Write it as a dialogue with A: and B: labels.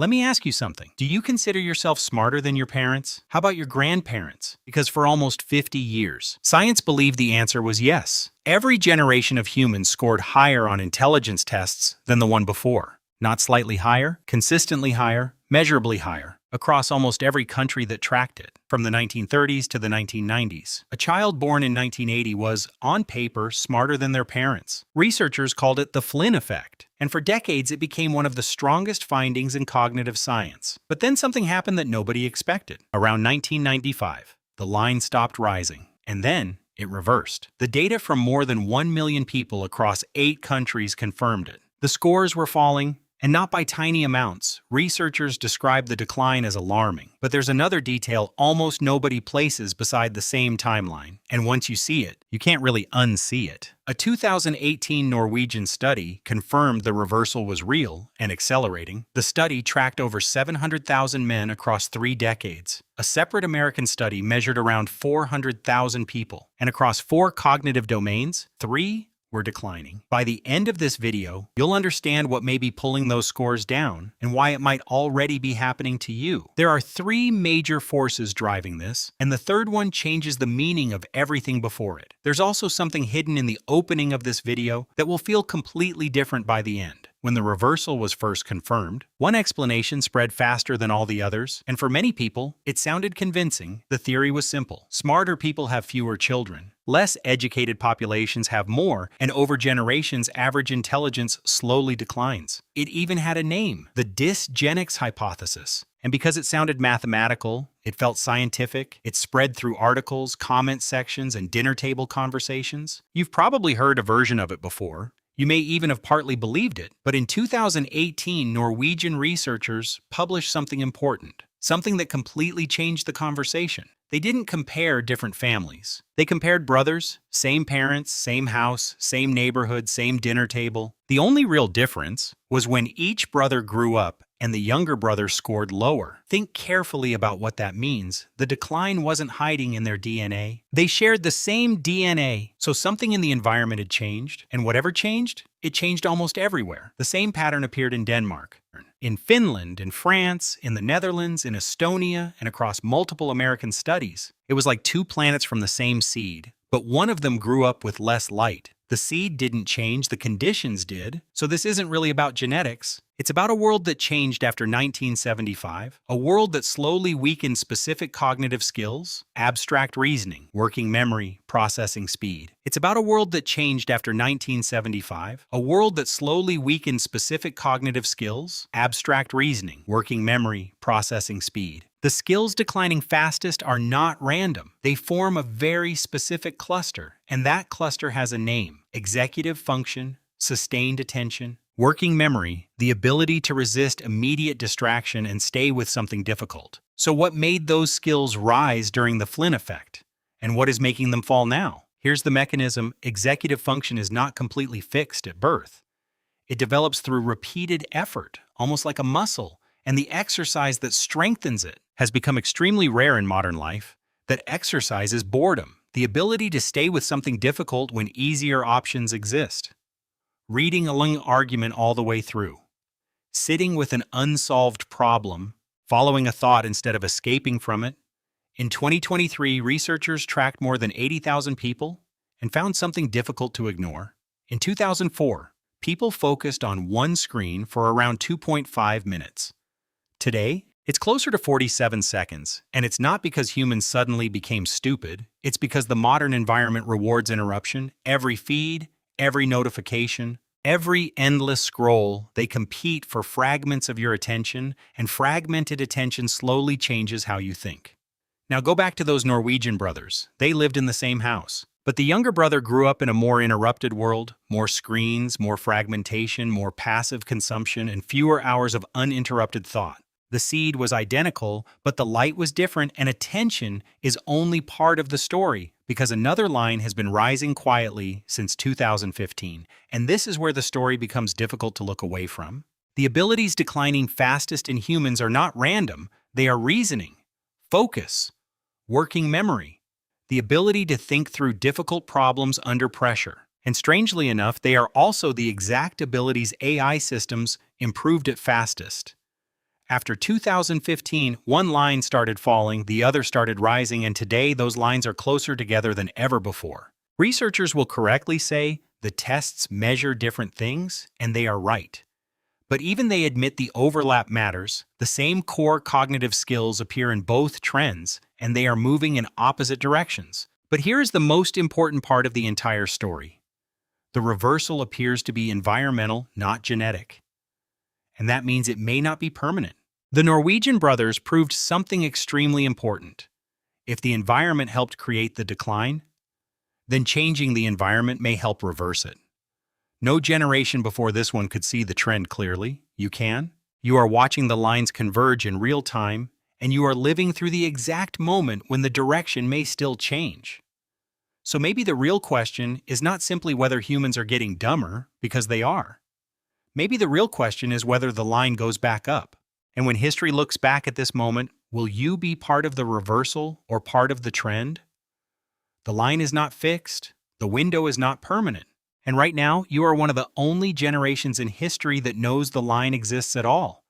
A: Let me ask you something. Do you consider yourself smarter than your parents? How about your grandparents? Because for almost 50 years, science believed the answer was yes. Every generation of humans scored higher on intelligence tests than the one before. Not slightly higher, consistently higher, measurably higher, across almost every country that tracked it, from the 1930s to the 1990s. A child born in 1980 was, on paper, smarter than their parents. Researchers called it the Flynn effect, and for decades it became one of the strongest findings in cognitive science. But then something happened that nobody expected. Around 1995, the line stopped rising, and then it reversed. The data from more than 1 million people across 8 countries confirmed it. The scores were falling, and not by tiny amounts. Researchers describe the decline as alarming. But there's another detail almost nobody places beside the same timeline. And once you see it, you can't really unsee it. A 2018 Norwegian study confirmed the reversal was real and accelerating. The study tracked over 700,000 men across 3 decades. A separate American study measured around 400,000 people. And across 4 cognitive domains, 3 were declining. By the end of this video, you'll understand what may be pulling those scores down and why it might already be happening to you. There are 3 major forces driving this, and the third one changes the meaning of everything before it. There's also something hidden in the opening of this video that will feel completely different by the end. When the reversal was first confirmed, one explanation spread faster than all the others, and for many people, it sounded convincing. The theory was simple. Smarter people have fewer children. Less educated populations have more, and over generations, average intelligence slowly declines. It even had a name, the dysgenics hypothesis. And because it sounded mathematical, it felt scientific, it spread through articles, comment sections, and dinner table conversations. You've probably heard a version of it before. You may even have partly believed it, but in 2018, Norwegian researchers published something important, something that completely changed the conversation. They didn't compare different families. They compared brothers, same parents, same house, same neighborhood, same dinner table. The only real difference was when each brother grew up and the younger brother scored lower. Think carefully about what that means. The decline wasn't hiding in their DNA. They shared the same DNA, so something in the environment had changed, and whatever changed, it changed almost everywhere. The same pattern appeared in Denmark, in Finland, in France, in the Netherlands, in Estonia, and across multiple American studies. It was like 2 planets from the same seed, but one of them grew up with less light. The seed didn't change, the conditions did. So this isn't really about genetics. It's about a world that changed after 1975, a world that slowly weakened specific cognitive skills, abstract reasoning, working memory, processing speed. It's about a world that changed after 1975, a world that slowly weakened specific cognitive skills, abstract reasoning, working memory, processing speed. The skills declining fastest are not random. They form a very specific cluster, and that cluster has a name: executive function, sustained attention, working memory, the ability to resist immediate distraction and stay with something difficult. So what made those skills rise during the Flynn effect? And what is making them fall now? Here's the mechanism. Executive function is not completely fixed at birth. It develops through repeated effort, almost like a muscle, and the exercise that strengthens it has become extremely rare in modern life. That exercise is boredom, the ability to stay with something difficult when easier options exist. Reading a long argument all the way through. Sitting with an unsolved problem, following a thought instead of escaping from it. In 2023, researchers tracked more than 80,000 people and found something difficult to ignore. In 2004, people focused on one screen for around 2.5 minutes. Today, it's closer to 47 seconds, and it's not because humans suddenly became stupid. It's because the modern environment rewards interruption. Every feed, every notification, every endless scroll, they compete for fragments of your attention, and fragmented attention slowly changes how you think. Now go back to those Norwegian brothers. They lived in the same house. But the younger brother grew up in a more interrupted world, more screens, more fragmentation, more passive consumption, and fewer hours of uninterrupted thought. The seed was identical, but the light was different, and attention is only part of the story because another line has been rising quietly since 2015, and this is where the story becomes difficult to look away from. The abilities declining fastest in humans are not random, they are reasoning, focus, working memory, the ability to think through difficult problems under pressure. And strangely enough, they are also the exact abilities AI systems improved at fastest. After 2015, one line started falling, the other started rising, and today those lines are closer together than ever before. Researchers will correctly say the tests measure different things, and they are right. But even they admit the overlap matters. The same core cognitive skills appear in both trends, and they are moving in opposite directions. But here is the most important part of the entire story. The reversal appears to be environmental, not genetic. And that means it may not be permanent. The Norwegian brothers proved something extremely important. If the environment helped create the decline, then changing the environment may help reverse it. No generation before this one could see the trend clearly. You can. You are watching the lines converge in real time, and you are living through the exact moment when the direction may still change. So maybe the real question is not simply whether humans are getting dumber, because they are. Maybe the real question is whether the line goes back up. And when history looks back at this moment, will you be part of the reversal or part of the trend? The line is not fixed. The window is not permanent. And right now, you are one of the only generations in history that knows the line exists at all.